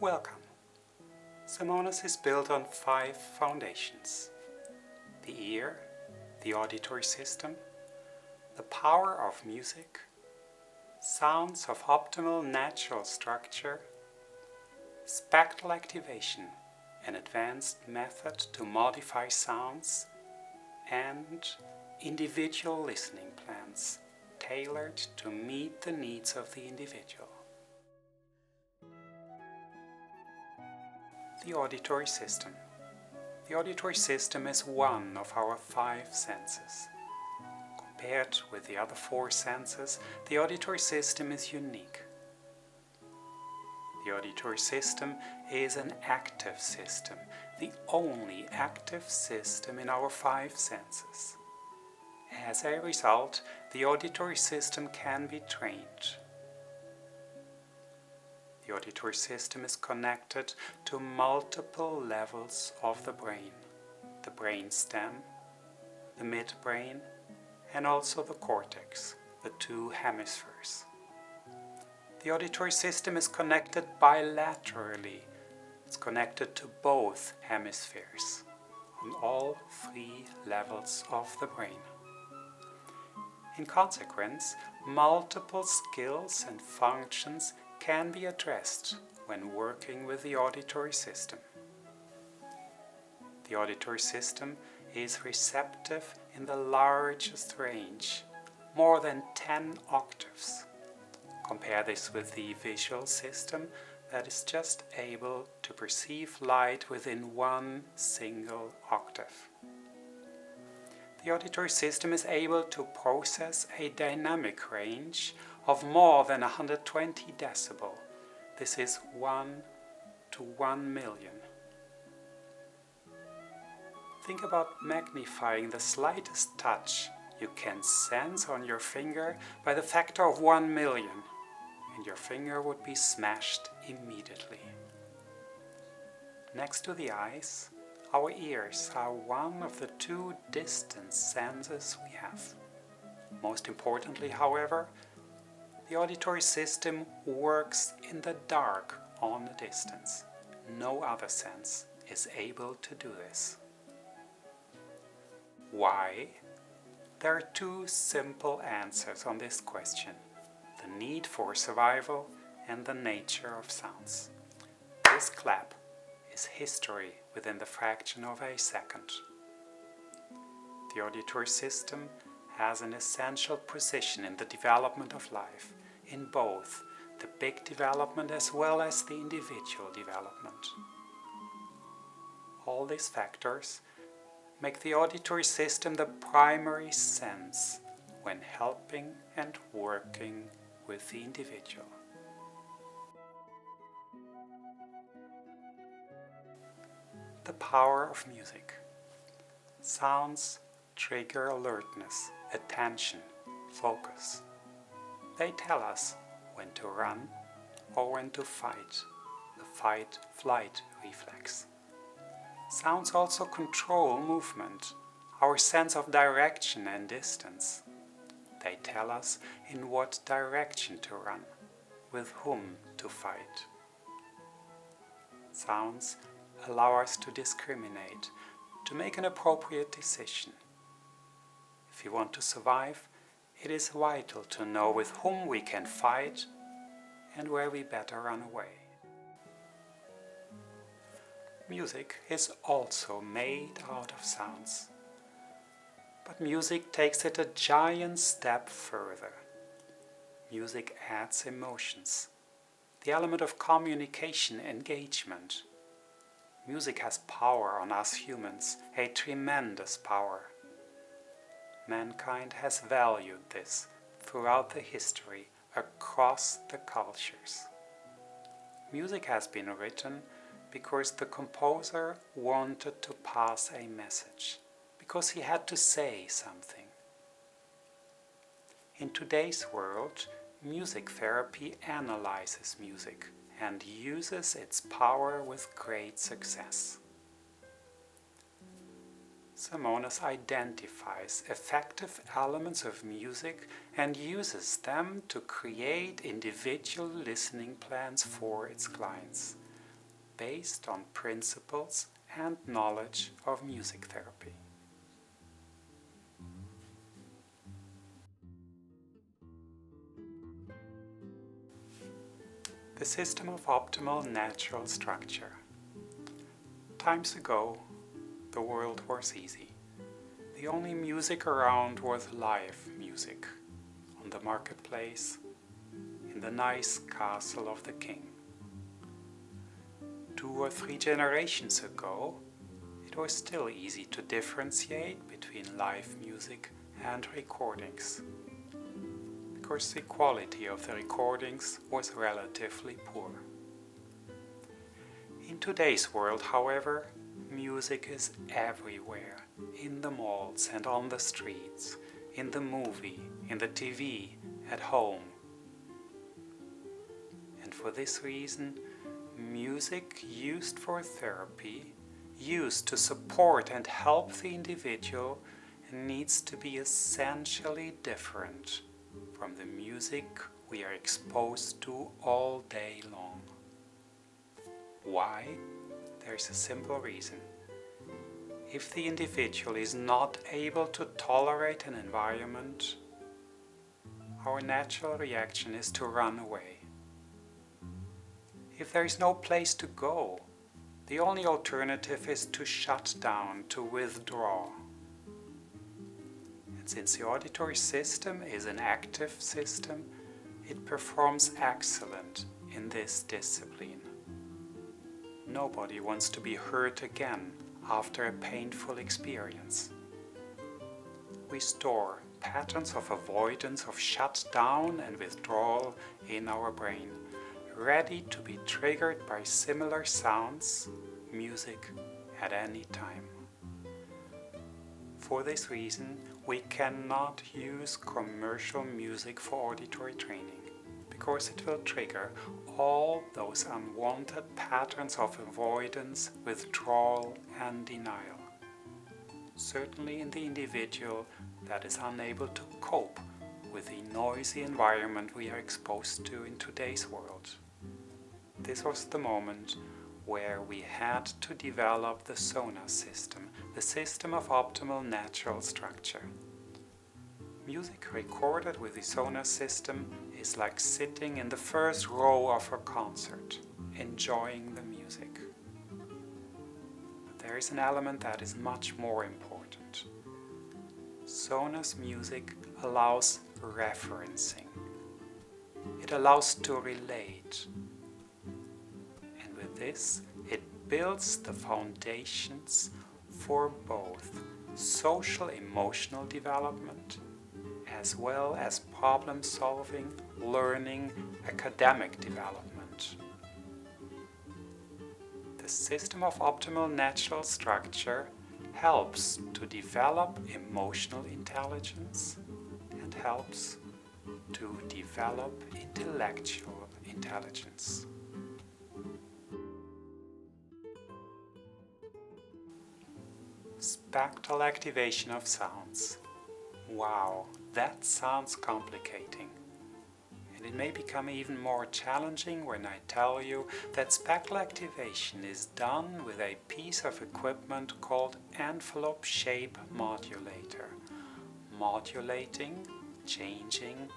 Welcome. Samonas is built on 5 foundations: the ear, the auditory system, the power of music, sounds of optimal natural structure, spectral activation, an advanced method to modify sounds, and individual listening plans tailored to meet the needs of the individual. The auditory system. The auditory system is one of our 5 senses. Compared with the other 4 senses, the auditory system is unique. The auditory system is an active system, the only active system in our 5 senses. As a result, the auditory system can be trained. The auditory system is connected to multiple levels of the brain: the brainstem, the midbrain, and also the cortex, the 2 hemispheres. The auditory system is connected bilaterally. It's connected to both hemispheres on all 3 levels of the brain. In consequence, multiple skills and functions can be addressed when working with the auditory system. The auditory system is receptive in the largest range, more than 10 octaves. Compare this with the visual system that is just able to perceive light within 1 single octave. The auditory system is able to process a dynamic range of more than 120 decibel. This is 1 to 1 million. Think about magnifying the slightest touch you can sense on your finger by the factor of 1 million, and your finger would be smashed immediately. Next to the eyes, our ears are one of the 2 distant senses we have. Most importantly, however, the auditory system works in the dark on a distance. No other sense is able to do this. Why? There are 2 simple answers on this question: the need for survival and the nature of sounds. This clap is history within the fraction of a second. The auditory system has an essential position in the development of life, in both the big development as well as the individual development. All these factors make the auditory system the primary sense when helping and working with the individual. The power of music. Sounds trigger alertness, attention, focus. They tell us when to run or when to fight, the fight-flight reflex. Sounds also control movement, our sense of direction and distance. They tell us in what direction to run, with whom to fight. Sounds allow us to discriminate, to make an appropriate decision. If you want to survive, it is vital to know with whom we can fight and where we better run away. Music is also made out of sounds. But music takes it a giant step further. Music adds emotions, the element of communication, engagement. Music has power on us humans, a tremendous power. Mankind has valued this throughout the history, across the cultures. Music has been written because the composer wanted to pass a message, because he had to say something. In today's world, music therapy analyzes music and uses its power with great success. Samonas identifies effective elements of music and uses them to create individual listening plans for its clients, based on principles and knowledge of music therapy. The system of optimal natural structure. Times ago, the world was easy. The only music around was live music, on the marketplace, in the nice castle of the king. 2 or 3 generations ago, it was still easy to differentiate between live music and recordings, because the quality of the recordings was relatively poor. In today's world, however, music is everywhere, in the malls and on the streets, in the movie, in the TV, at home. And for this reason, music used for therapy, used to support and help the individual, needs to be essentially different from the music we are exposed to all day long. Why? There's a simple reason. If the individual is not able to tolerate an environment, our natural reaction is to run away. If there is no place to go, the only alternative is to shut down, to withdraw. And since the auditory system is an active system, it performs excellent in this discipline. Nobody wants to be hurt again after a painful experience. We store patterns of avoidance, of shutdown and withdrawal in our brain, ready to be triggered by similar sounds, music, at any time. For this reason, we cannot use commercial music for auditory training, because it will trigger all those unwanted patterns of avoidance, withdrawal and denial. Certainly in the individual that is unable to cope with the noisy environment we are exposed to in today's world. This was the moment where we had to develop the Samonas system, the system of optimal natural structure. Music recorded with the Samonas system is like sitting in the first row of a concert, enjoying the music. But there is an element that is much more important. Samonas music allows referencing. It allows to relate. And with this, it builds the foundations for both social emotional development as well as problem solving, learning, academic development. The system of optimal natural structure helps to develop emotional intelligence and helps to develop intellectual intelligence. Spectral activation of sounds. Wow, that sounds complicating. And it may become even more challenging when I tell you that spectral activation is done with a piece of equipment called envelope shape modulator, modulating, changing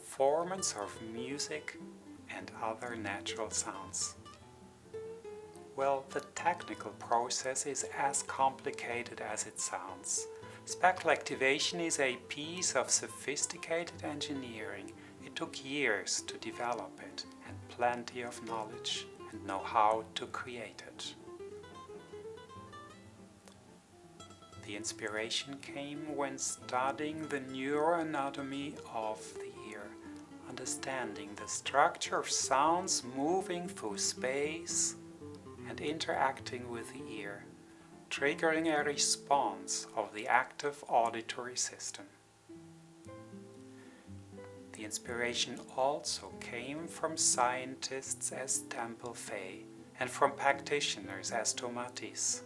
formats of music and other natural sounds. Well, the technical process is as complicated as it sounds. Spectral activation is a piece of sophisticated engineering. It took years to develop it and plenty of knowledge and know-how to create it. The inspiration came when studying the neuroanatomy of the ear, understanding the structure of sounds moving through space and interacting with the ear, triggering a response of the active auditory system. The inspiration also came from scientists as Temple Fay and from practitioners as Tomatis.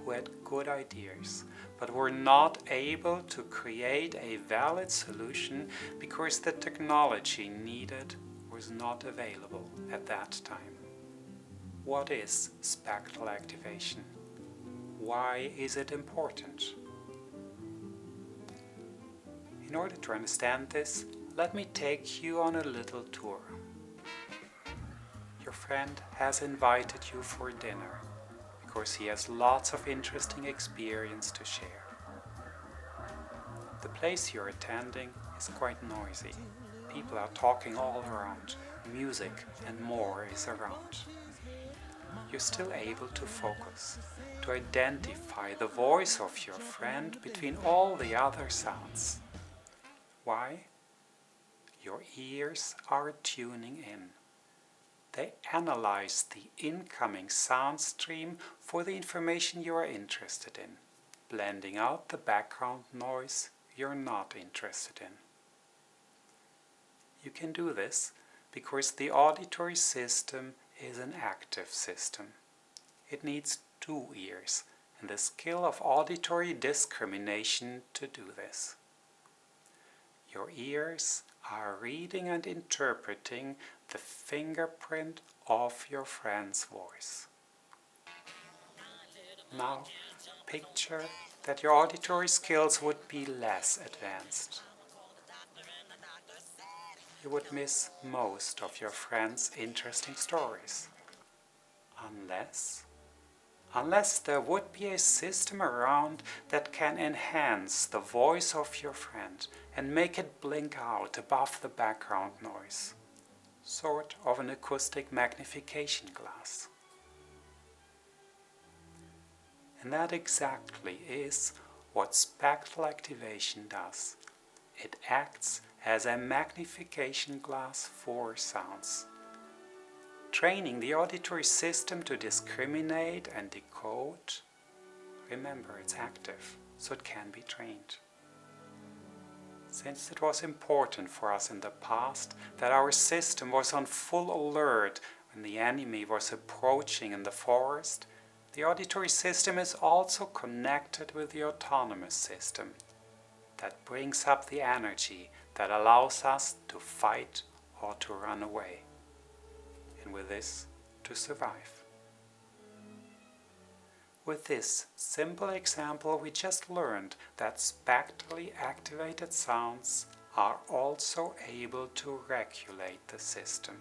who had good ideas, but were not able to create a valid solution because the technology needed was not available at that time. What is spectral activation? Why is it important? In order to understand this, let me take you on a little tour. Your friend has invited you for dinner because he has lots of interesting experience to share. The place you're attending is quite noisy. People are talking all around. Music and more is around. You're still able to focus, to identify the voice of your friend between all the other sounds. Why? Your ears are tuning in. They analyze the incoming sound stream for the information you are interested in, blending out the background noise you're not interested in. You can do this because the auditory system is an active system. It needs 2 ears and the skill of auditory discrimination to do this. Your ears are reading and interpreting the fingerprint of your friend's voice. Now, picture that your auditory skills would be less advanced. You would miss most of your friend's interesting stories. Unless there would be a system around that can enhance the voice of your friend and make it blink out above the background noise, sort of an acoustic magnification glass. And that exactly is what spectral activation does. It acts as a magnification glass for sounds, training the auditory system to discriminate and decode. Remember, it's active, so it can be trained. Since it was important for us in the past that our system was on full alert when the enemy was approaching in the forest, the auditory system is also connected with the autonomous system that brings up the energy that allows us to fight or to run away, and with this, to survive. With this simple example, we just learned that spectrally activated sounds are also able to regulate the system,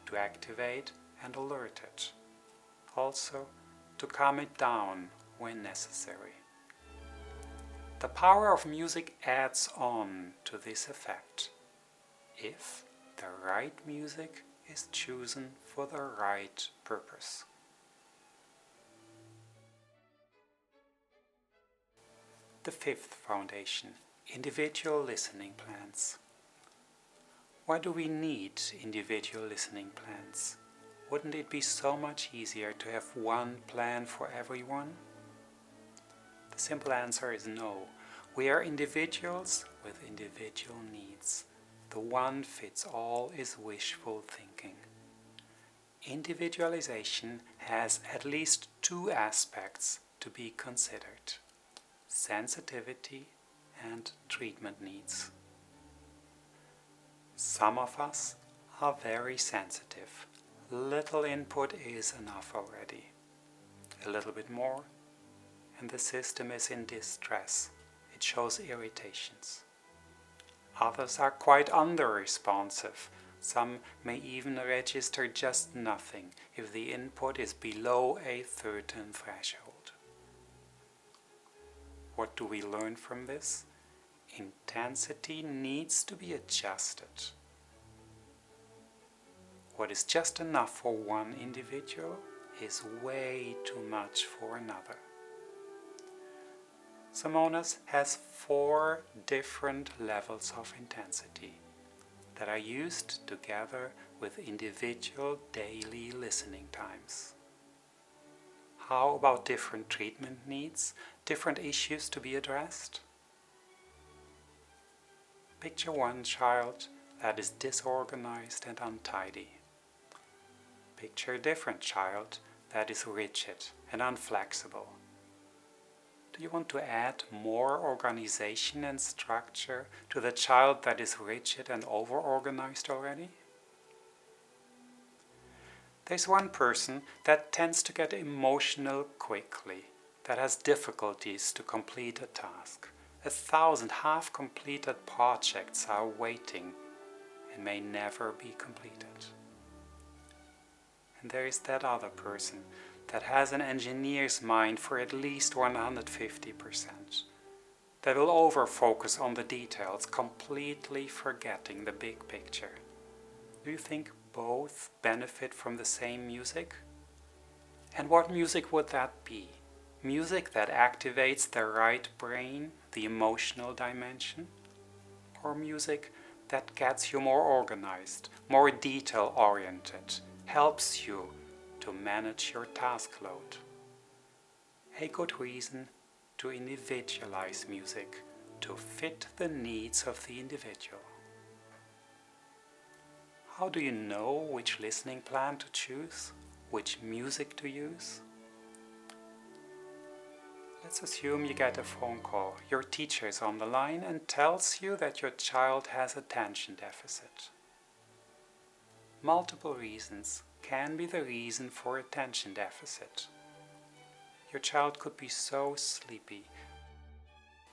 to activate and alert it, also to calm it down when necessary. The power of music adds on to this effect, if the right music is chosen for the right purpose. The 5th foundation, individual listening plans. Why do we need individual listening plans? Wouldn't it be so much easier to have one plan for everyone? The simple answer is no. We are individuals with individual needs. The one fits all is wishful thinking. Individualization has at least 2 aspects to be considered: sensitivity and treatment needs. Some of us are very sensitive. Little input is enough already. A little bit more, and the system is in distress. It shows irritations. Others are quite under-responsive. Some may even register just nothing if the input is below a certain threshold. What do we learn from this? Intensity needs to be adjusted. What is just enough for one individual is way too much for another. Samonas has 4 different levels of intensity that are used together with individual daily listening times. How about different treatment needs, different issues to be addressed? Picture one child that is disorganized and untidy. Picture a different child that is rigid and unflexible? Do you want to add more organization and structure to the child that is rigid and over-organized already? There's one person that tends to get emotional quickly, that has difficulties to complete a task. 1,000 half-completed projects are waiting and may never be completed. And there is that other person that has an engineer's mind for at least 150%, that will over-focus on the details, completely forgetting the big picture. Do you think both benefit from the same music? And what music would that be? Music that activates the right brain, the emotional dimension? Or music that gets you more organized, more detail-oriented, helps you to manage your task load? A good reason to individualize music, to fit the needs of the individual. How do you know which listening plan to choose, which music to use? Let's assume you get a phone call. Your teacher is on the line and tells you that your child has attention deficit. Multiple reasons can be the reason for attention deficit. Your child could be so sleepy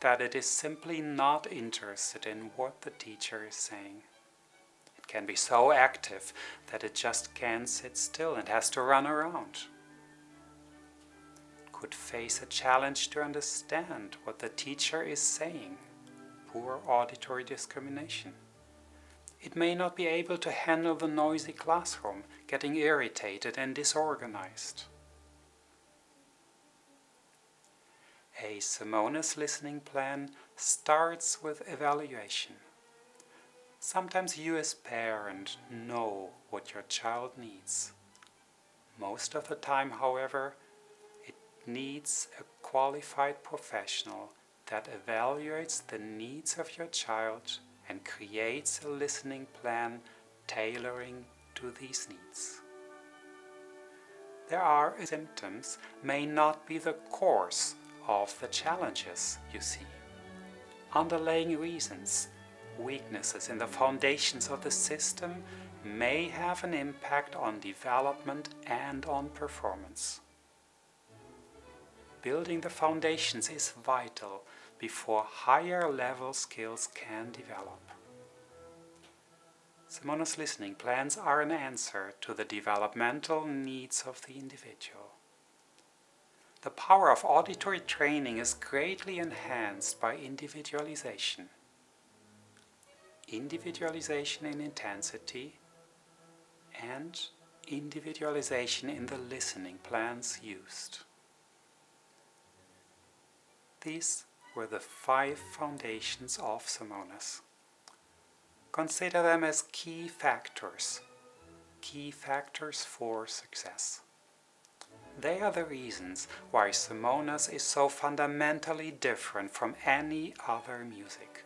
that it is simply not interested in what the teacher is saying. It can be so active that it just can't sit still and has to run around. It could face a challenge to understand what the teacher is saying, poor auditory discrimination. It may not be able to handle the noisy classroom, getting irritated and disorganized. A Samonas listening plan starts with evaluation. Sometimes you as parent know what your child needs. Most of the time, however, it needs a qualified professional that evaluates the needs of your child and creates a listening plan tailoring to these needs. There are symptoms may not be the cause of the challenges you see. Underlying reasons, weaknesses in the foundations of the system may have an impact on development and on performance. Building the foundations is vital before higher level skills can develop. Samonas listening plans are an answer to the developmental needs of the individual. The power of auditory training is greatly enhanced by individualization. Individualization in intensity and individualization in the listening plans used. These were the 5 foundations of Samonas. Consider them as key factors for success. They are the reasons why Samonas is so fundamentally different from any other music.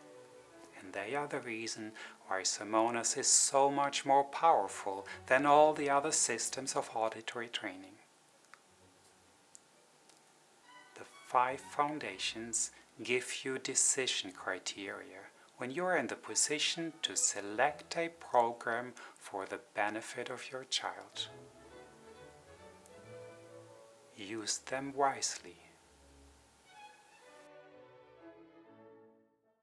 And they are the reason why Samonas is so much more powerful than all the other systems of auditory training. The 5 foundations give you decision criteria when you are in the position to select a program for the benefit of your child. Use them wisely.